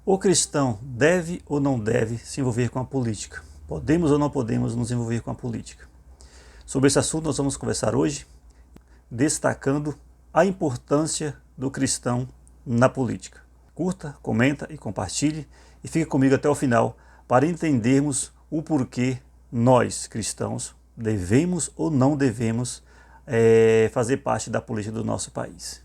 O cristão deve ou não deve se envolver com a política? Podemos ou não podemos nos envolver com a política? Sobre esse assunto nós vamos conversar hoje, destacando a importância do cristão na política. Curta, comenta e compartilhe e fique comigo até o final para entendermos o porquê nós, cristãos, devemos ou não devemos fazer parte da política do nosso país.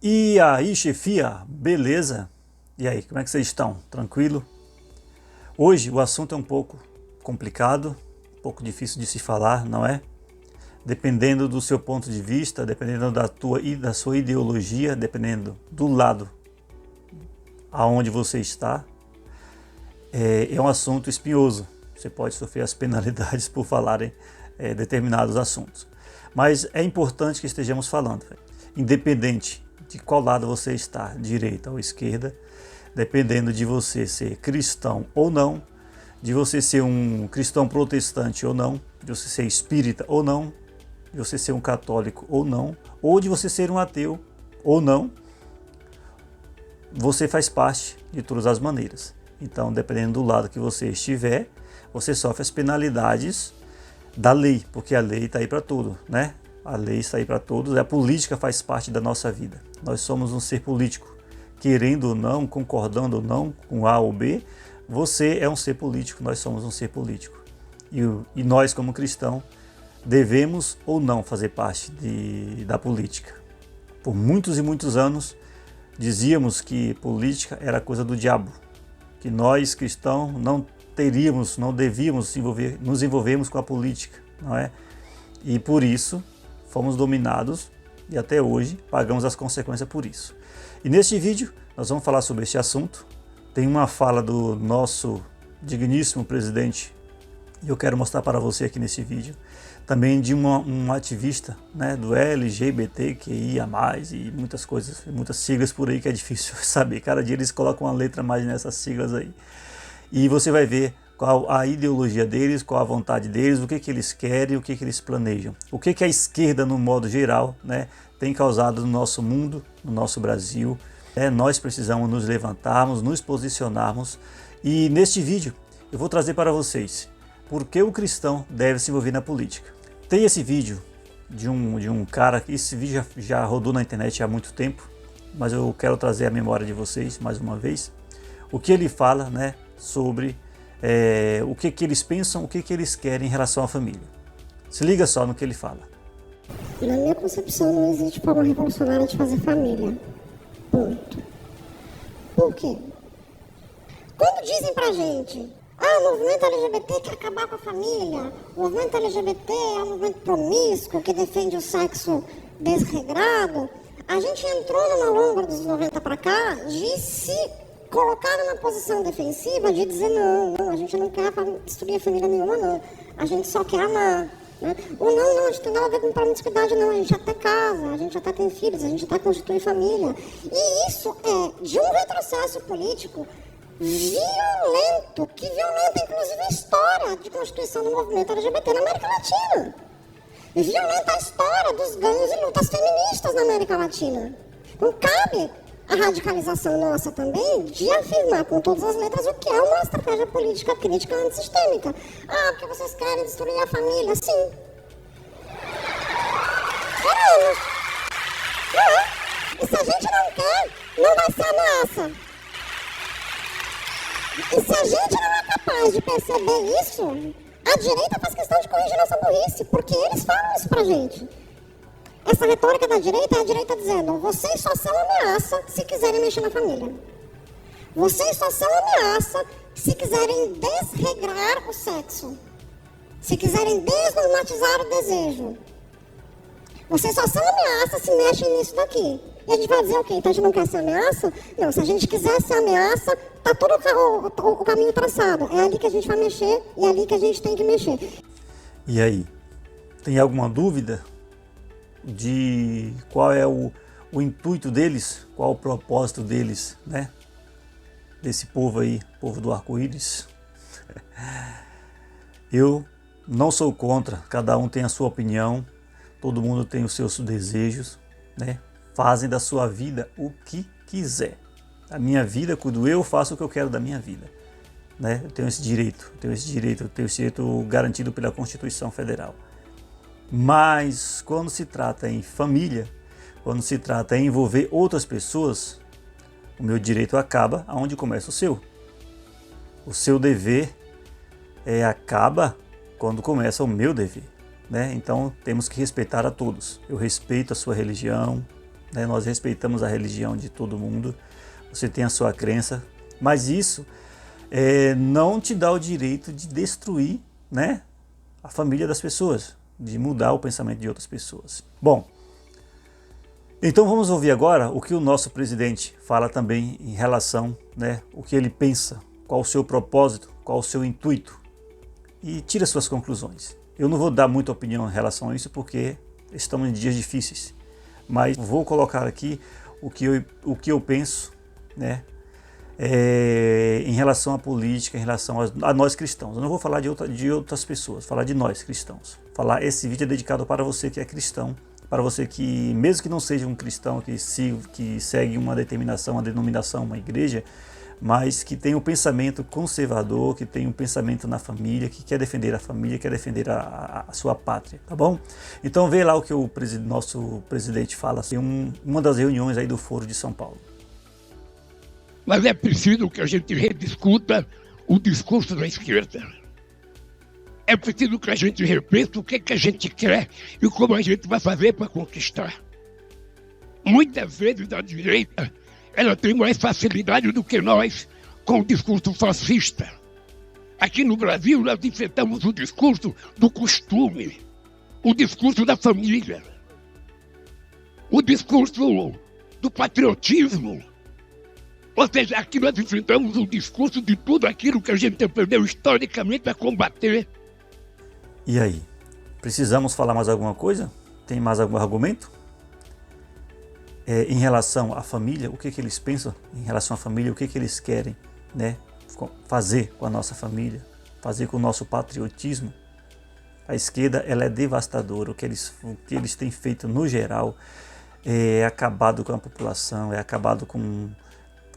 E aí, chefia, beleza? E aí, como é que vocês estão? Tranquilo? Hoje o assunto é um pouco complicado, um pouco difícil de se falar, não é? Dependendo do seu ponto de vista, dependendo da sua ideologia, dependendo do lado aonde você está, é um assunto espinhoso. Você pode sofrer as penalidades por falarem determinados assuntos. Mas é importante que estejamos falando, independente de qual lado você está, direita ou esquerda, dependendo de você ser cristão ou não, de você ser um cristão protestante ou não, de você ser espírita ou não, de você ser um católico ou não, ou de você ser um ateu ou não, você faz parte de todas as maneiras. Então, dependendo do lado que você estiver, você sofre as penalidades da lei, porque a lei está aí para tudo, né? A lei está aí para todos, a política faz parte da nossa vida. Nós somos um ser político. Querendo ou não, concordando ou não com A ou B, você é um ser político, nós somos um ser político. E nós, como cristãos, devemos ou não fazer parte da política. Por muitos e muitos anos, dizíamos que política era coisa do diabo, que nós, cristãos, não devíamos nos envolvermos com a política, não é? E por isso, fomos dominados e até hoje pagamos as consequências por isso. E neste vídeo nós vamos falar sobre este assunto. Tem uma fala do nosso digníssimo presidente e eu quero mostrar para você aqui nesse vídeo. Também de um ativista, né, do LGBTQIA+, e muitas coisas, muitas siglas por aí que é difícil saber. Cada dia eles colocam uma letra a mais nessas siglas aí. E você vai ver qual a ideologia deles, qual a vontade deles, o que eles querem, o que eles planejam. O que a esquerda, no modo geral, né, tem causado no nosso mundo, no nosso Brasil. Nós precisamos nos levantarmos, nos posicionarmos. E neste vídeo eu vou trazer para vocês por que o cristão deve se envolver na política. Tem esse vídeo de um cara, esse vídeo já rodou na internet há muito tempo, mas eu quero trazer a memória de vocês mais uma vez. O que ele fala, né, sobre o que eles pensam, o que eles querem em relação à família. Se liga só no que ele fala. Na minha concepção, não existe forma revolucionária de fazer família. Ponto. Por quê? Quando dizem pra gente, o movimento LGBT quer acabar com a família, o movimento LGBT é um movimento promíscuo que defende o sexo desregrado, a gente entrou numa longa dos 90 pra cá de se colocar numa posição defensiva de dizer não, a gente não quer destruir a família nenhuma, não. A gente só quer amar. Né? Ou não, a gente tem nada a ver com promiscuidade, não. A gente até casa, a gente até tem filhos, a gente até constitui família. E isso é de um retrocesso político violento, que violenta inclusive a história de constituição do movimento LGBT na América Latina. Violenta a história dos ganhos e lutas feministas na América Latina. Não cabe a radicalização nossa também de afirmar com todas as letras o que é uma estratégia política crítica antissistêmica. Porque vocês querem destruir a família, sim. Queremos. E se a gente não quer, não vai ser ameaça. E se a gente não é capaz de perceber isso, a direita faz questão de corrigir nossa burrice, porque eles falam isso pra gente. Essa retórica da direita é a direita dizendo: vocês só são ameaça se quiserem mexer na família. Vocês só são ameaça se quiserem desregrar o sexo. Se quiserem desnormatizar o desejo. Vocês só são ameaça se mexem nisso daqui. E a gente vai dizer o quê? Então a gente não quer ser ameaça? Não, se a gente quiser ser ameaça, tá todo o caminho traçado. É ali que a gente vai mexer e é ali que a gente tem que mexer. E aí, tem alguma dúvida de qual é o intuito deles, qual o propósito deles, né? Desse povo aí, povo do arco-íris? Eu não sou contra, cada um tem a sua opinião, todo mundo tem os seus desejos, né? Fazem da sua vida o que quiser. A minha vida, quando eu faço o que eu quero da minha vida, né? Eu tenho esse direito, eu tenho esse direito garantido pela Constituição Federal. Mas quando se trata em família, quando se trata em envolver outras pessoas, o meu direito acaba aonde começa o seu. O seu dever acaba quando começa o meu dever, né? Então temos que respeitar a todos. Eu respeito a sua religião, né? Nós respeitamos a religião de todo mundo. Você tem a sua crença, mas isso não te dá o direito de destruir, né, a família das pessoas, de mudar o pensamento de outras pessoas. Bom, então vamos ouvir agora o que o nosso presidente fala também em relação, né, o que ele pensa, qual o seu propósito, qual o seu intuito, e tira suas conclusões. Eu não vou dar muita opinião em relação a isso porque estamos em dias difíceis, mas vou colocar aqui o que eu penso, né, em relação à política, em relação a nós cristãos. Eu não vou falar de outras pessoas, falar de nós cristãos. Esse vídeo é dedicado para você que é cristão, para você que, mesmo que não seja um cristão, que segue uma determinação, uma denominação, uma igreja, mas que tem um pensamento conservador, que tem um pensamento na família, que quer defender a família, quer defender a sua pátria, tá bom? Então vê lá o que o nosso presidente fala assim, uma das reuniões aí do Foro de São Paulo. Mas é preciso que a gente rediscuta o discurso da esquerda. É preciso que a gente repense o que a gente quer e como a gente vai fazer para conquistar. Muitas vezes a direita ela tem mais facilidade do que nós com o discurso fascista. Aqui no Brasil nós enfrentamos o discurso do costume, o discurso da família, o discurso do patriotismo. Ou seja, aqui nós enfrentamos o discurso de tudo aquilo que a gente aprendeu historicamente a combater. E aí? Precisamos falar mais alguma coisa? Tem mais algum argumento? Em relação à família, o que eles pensam em relação à família, o que eles querem, né, fazer com a nossa família, fazer com o nosso patriotismo? A esquerda ela é devastadora, o que eles têm feito no geral é acabado com a população,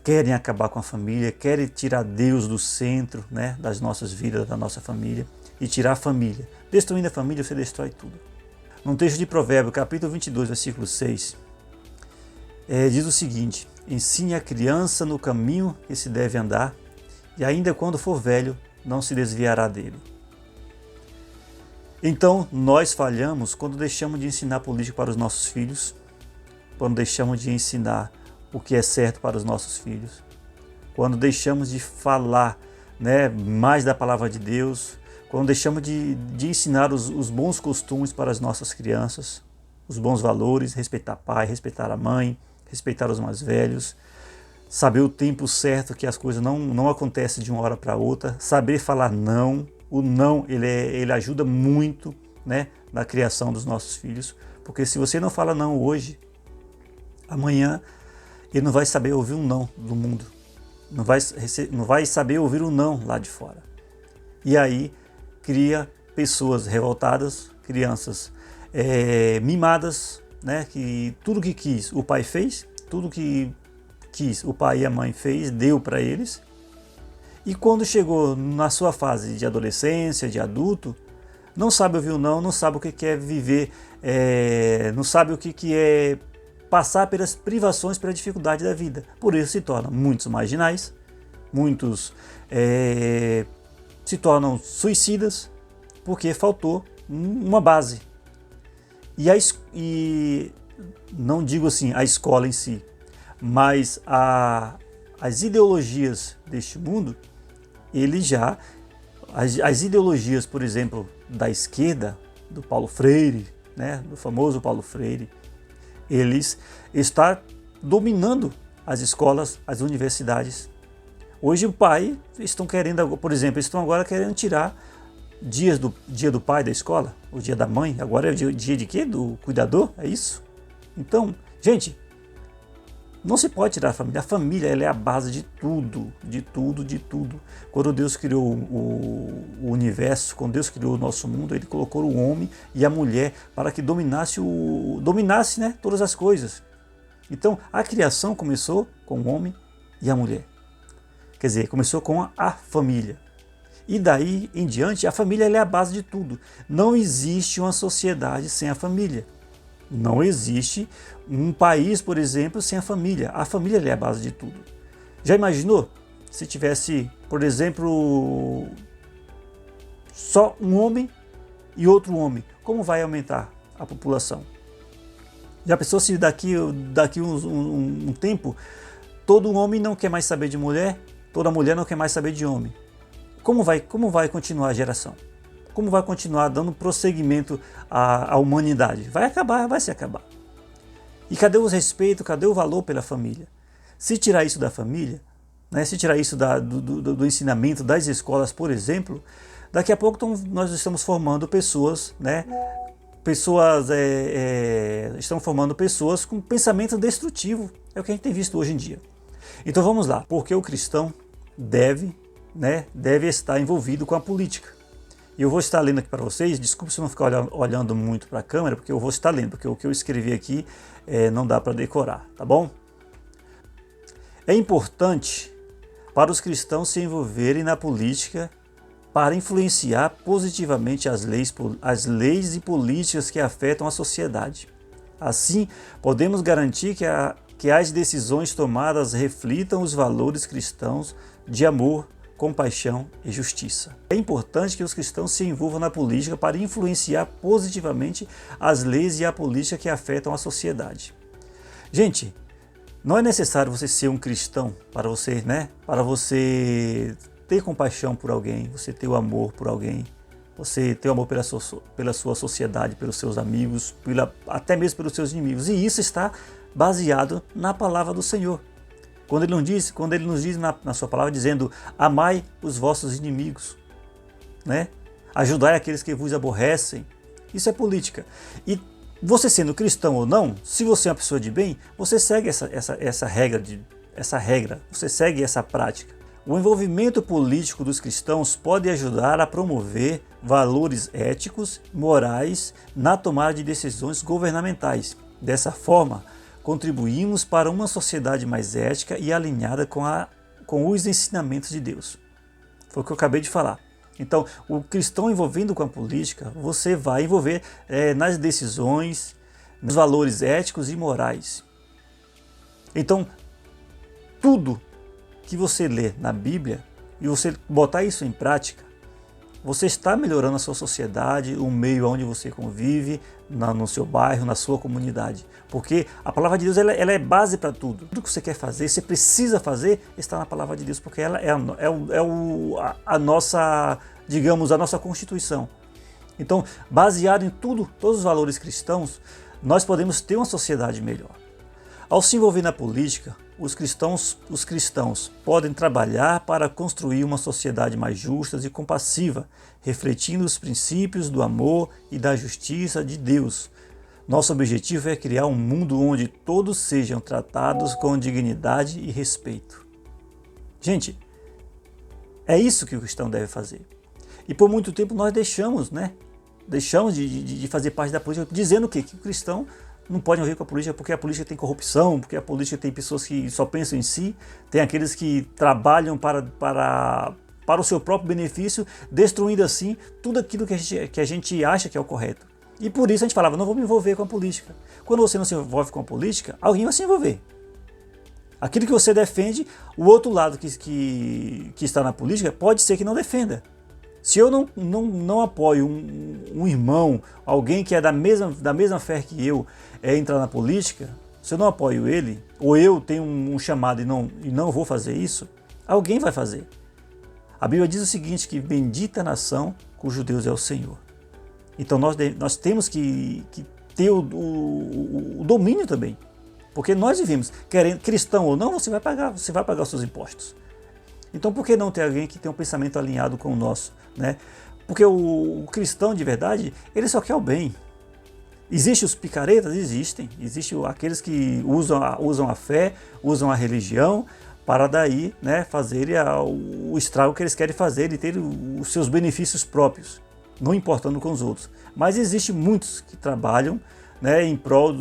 querem acabar com a família, querem tirar Deus do centro, né, das nossas vidas, da nossa família, e tirar a família. Destruindo a família, você destrói tudo. No texto de Provérbios, capítulo 22, versículo 6, diz o seguinte: ensine a criança no caminho que se deve andar, e ainda quando for velho, não se desviará dele. Então, nós falhamos quando deixamos de ensinar política para os nossos filhos, quando deixamos de ensinar o que é certo para os nossos filhos, quando deixamos de falar, né, mais da palavra de Deus, quando deixamos de ensinar os bons costumes para as nossas crianças, os bons valores, respeitar pai, respeitar a mãe, respeitar os mais velhos, saber o tempo certo que as coisas não acontecem de uma hora para outra, saber falar não. O não ele ajuda muito, né, na criação dos nossos filhos, porque se você não fala não hoje, amanhã ele não vai saber ouvir um não do mundo, não vai saber ouvir um não lá de fora. E aí cria pessoas revoltadas, crianças mimadas, né, que tudo que quis o pai fez, tudo que quis o pai e a mãe fez, deu para eles. E quando chegou na sua fase de adolescência, de adulto, não sabe ouvir o não sabe o que é viver, não sabe o que é passar pelas privações, pela dificuldade da vida. Por isso se tornam muitos marginais, muitos se tornam suicidas, porque faltou uma base. E não digo assim a escola em si, mas as ideologias deste mundo, as ideologias, por exemplo, da esquerda, do Paulo Freire, né, do famoso Paulo Freire, eles estão dominando as escolas, as universidades. Hoje o pai estão querendo, por exemplo, estão agora querendo tirar dia do pai da escola, o dia da mãe, agora é o dia de quê? Do cuidador, é isso? Então, gente, Não se pode tirar a família. A família, ela é a base de tudo, de tudo, de tudo. Quando Deus criou o universo, quando Deus criou o nosso mundo, Ele colocou o homem e a mulher para que dominasse, né, todas as coisas. Então, a criação começou com o homem e a mulher. Quer dizer, começou com a família. E daí em diante, a família ela é a base de tudo. Não existe uma sociedade sem a família. Não existe um país, por exemplo, sem a família. A família é a base de tudo. Já imaginou se tivesse, por exemplo, só um homem e outro homem? Como vai aumentar a população? Já pensou se daqui um tempo todo homem não quer mais saber de mulher, toda mulher não quer mais saber de homem? Como vai continuar a geração? Como vai continuar dando prosseguimento à humanidade? Vai acabar, vai se acabar. E cadê o respeito, cadê o valor pela família? Se tirar isso da família, né, se tirar isso do ensinamento das escolas, por exemplo, daqui a pouco nós estamos formando pessoas, né, estão formando pessoas com pensamento destrutivo. É o que a gente tem visto hoje em dia. Então vamos lá, porque o cristão deve estar envolvido com a política. E eu vou estar lendo aqui para vocês, desculpe se eu não ficar olhando muito para a câmera, porque eu vou estar lendo, porque o que eu escrevi aqui não dá para decorar, tá bom? É importante para os cristãos se envolverem na política para influenciar positivamente as leis e políticas que afetam a sociedade. Assim, podemos garantir que as decisões tomadas reflitam os valores cristãos de amor, compaixão e justiça. É importante que os cristãos se envolvam na política para influenciar positivamente as leis e a política que afetam a sociedade. Gente, não é necessário você ser um cristão para você ter compaixão por alguém, você ter o amor por alguém, você ter o amor pela sua sociedade, pelos seus amigos, até mesmo pelos seus inimigos. E isso está baseado na palavra do Senhor. Quando Ele nos diz na sua palavra, dizendo, amai os vossos inimigos, né? Ajudai aqueles que vos aborrecem. Isso é política. E você sendo cristão ou não, se você é uma pessoa de bem, você segue essa regra, você segue essa prática. O envolvimento político dos cristãos pode ajudar a promover valores éticos, morais, na tomada de decisões governamentais. Dessa forma, contribuímos para uma sociedade mais ética e alinhada com os ensinamentos de Deus. Foi o que eu acabei de falar. Então, o cristão envolvendo com a política, você vai envolver nas decisões, nos valores éticos e morais. Então, tudo que você lê na Bíblia e você botar isso em prática, você está melhorando a sua sociedade, o meio onde você convive, no seu bairro, na sua comunidade. Porque a palavra de Deus ela é base para tudo. Tudo que você quer fazer, você precisa fazer, está na palavra de Deus, porque ela é a nossa, digamos, a nossa Constituição. Então, baseado em todos os valores cristãos, nós podemos ter uma sociedade melhor. Ao se envolver na política, os cristãos podem trabalhar para construir uma sociedade mais justa e compassiva, refletindo os princípios do amor e da justiça de Deus. Nosso objetivo é criar um mundo onde todos sejam tratados com dignidade e respeito. Gente, é isso que o cristão deve fazer. E por muito tempo nós deixamos de fazer parte da política, dizendo que o cristão não pode envolver com a política porque a política tem corrupção, porque a política tem pessoas que só pensam em si, tem aqueles que trabalham para o seu próprio benefício, destruindo assim tudo aquilo que a gente acha que é o correto. E por isso a gente falava, não vou me envolver com a política. Quando você não se envolve com a política, alguém vai se envolver. Aquilo que você defende, o outro lado que está na política pode ser que não defenda. Se eu não apoio um irmão, alguém que é da mesma fé que eu, entrar na política, se eu não apoio ele, ou eu tenho um chamado e não vou fazer isso, alguém vai fazer. A Bíblia diz o seguinte, que bendita a nação cujo Deus é o Senhor. Então nós temos que ter o domínio também. Porque nós vivemos, querendo, cristão ou não, você vai pagar os seus impostos. Então por que não ter alguém que tem um pensamento alinhado com o nosso? Né? Porque o cristão de verdade, ele só quer o bem. Existem os picaretas? Existem. Existem aqueles que usam a fé, usam a religião para daí, né, fazerem o estrago que eles querem fazer e ter os seus benefícios próprios, não importando com os outros. Mas existem muitos que trabalham, né, em prol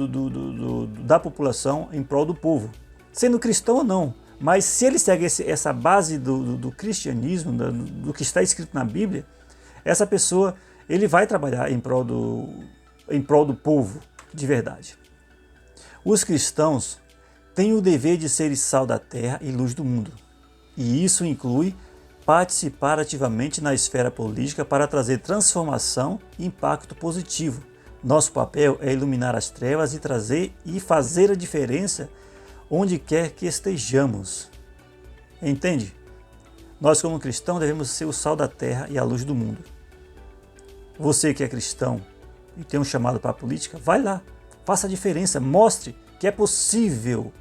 da população, em prol do povo. Sendo cristão ou não, mas se ele segue essa base do cristianismo, do que está escrito na Bíblia, essa pessoa, ele vai trabalhar em prol do povo de verdade. Os cristãos têm o dever de ser sal da terra e luz do mundo. E isso inclui participar ativamente na esfera política para trazer transformação e impacto positivo. Nosso papel é iluminar as trevas e fazer a diferença onde quer que estejamos. Entende? Nós, como cristãos, devemos ser o sal da terra e a luz do mundo. Você que é cristão e tem um chamado para a política, vai lá, faça a diferença, mostre que é possível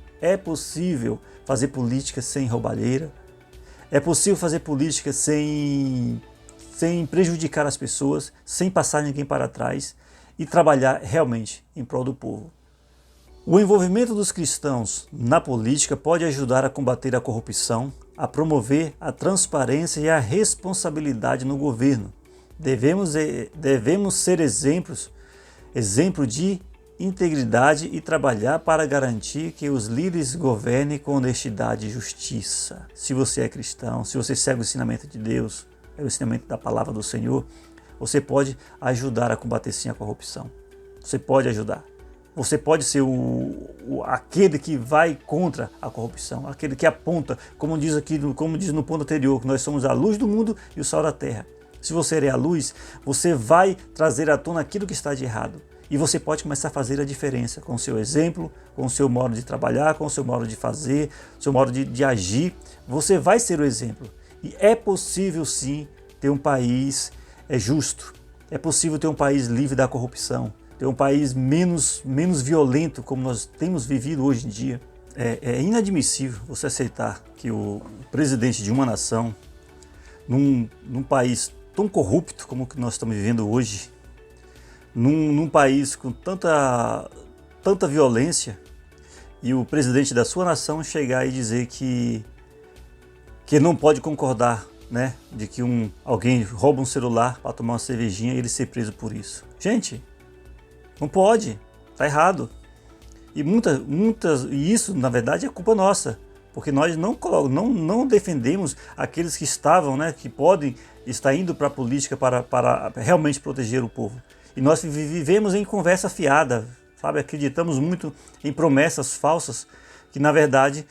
fazer política sem roubalheira, é possível fazer política sem prejudicar as pessoas, sem passar ninguém para trás e trabalhar realmente em prol do povo. O envolvimento dos cristãos na política pode ajudar a combater a corrupção, a promover a transparência e a responsabilidade no governo. Devemos ser exemplo de integridade e trabalhar para garantir que os líderes governem com honestidade e justiça. Se você é cristão, se você segue o ensinamento de Deus, é o ensinamento da palavra do Senhor, você pode ajudar a combater sim a corrupção. Você pode ajudar. Você pode ser aquele que vai contra a corrupção, aquele que aponta, como diz no ponto anterior, que nós somos a luz do mundo e o sal da terra. Se você é a luz, você vai trazer à tona aquilo que está de errado. E você pode começar a fazer a diferença com o seu exemplo, com o seu modo de trabalhar, com o seu modo de fazer, seu modo de agir. Você vai ser o exemplo. E é possível sim ter um país justo. É possível ter um país livre da corrupção. Ter um país menos violento como nós temos vivido hoje em dia. É inadmissível você aceitar que o presidente de uma nação, num país tão corrupto como o que nós estamos vivendo hoje, num país com tanta violência, e o presidente da sua nação chegar e dizer que não pode concordar, né, de que alguém rouba um celular para tomar uma cervejinha e ele ser preso por isso. Gente, não pode, está errado. E isso, na verdade, é culpa nossa, porque nós não defendemos aqueles que estavam, né, que podem estar indo para a política para realmente proteger o povo. E nós vivemos em conversa fiada, sabe? Acreditamos muito em promessas falsas que, na verdade,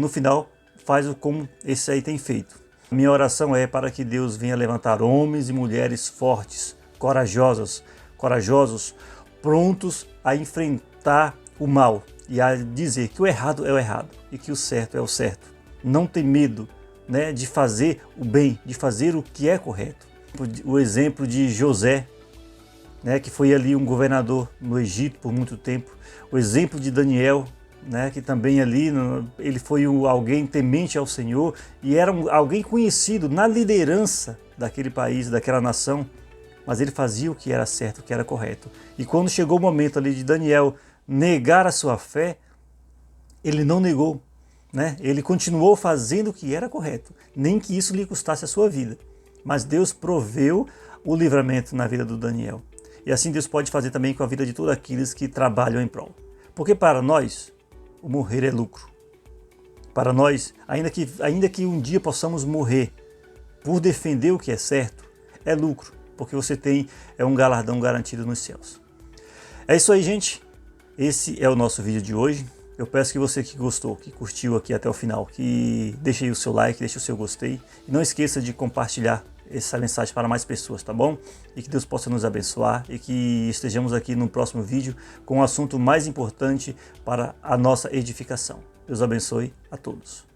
no final faz como esse aí tem feito. Minha oração é para que Deus venha levantar homens e mulheres fortes, corajosos, prontos a enfrentar o mal e a dizer que o errado é o errado e que o certo é o certo. Não ter medo, né, de fazer o bem, de fazer o que é correto. O exemplo de José, né, que foi ali um governador no Egito por muito tempo. O exemplo de Daniel, né, que também ali ele foi alguém temente ao Senhor e era alguém conhecido na liderança daquele país, daquela nação, mas ele fazia o que era certo, o que era correto. E quando chegou o momento ali de Daniel negar a sua fé, ele não negou, né? Ele continuou fazendo o que era correto, nem que isso lhe custasse a sua vida. Mas Deus proveu o livramento na vida do Daniel. E assim Deus pode fazer também com a vida de todos aqueles que trabalham em prol. Porque para nós, o morrer é lucro. Para nós, ainda que um dia possamos morrer por defender o que é certo, é lucro, porque você tem um galardão garantido nos céus. É isso aí, gente. Esse é o nosso vídeo de hoje. Eu peço que você que gostou, que curtiu aqui até o final, que deixe aí o seu like, deixe o seu gostei. E não esqueça de compartilhar essa mensagem para mais pessoas, tá bom? E que Deus possa nos abençoar e que estejamos aqui no próximo vídeo com um assunto mais importante para a nossa edificação. Deus abençoe a todos.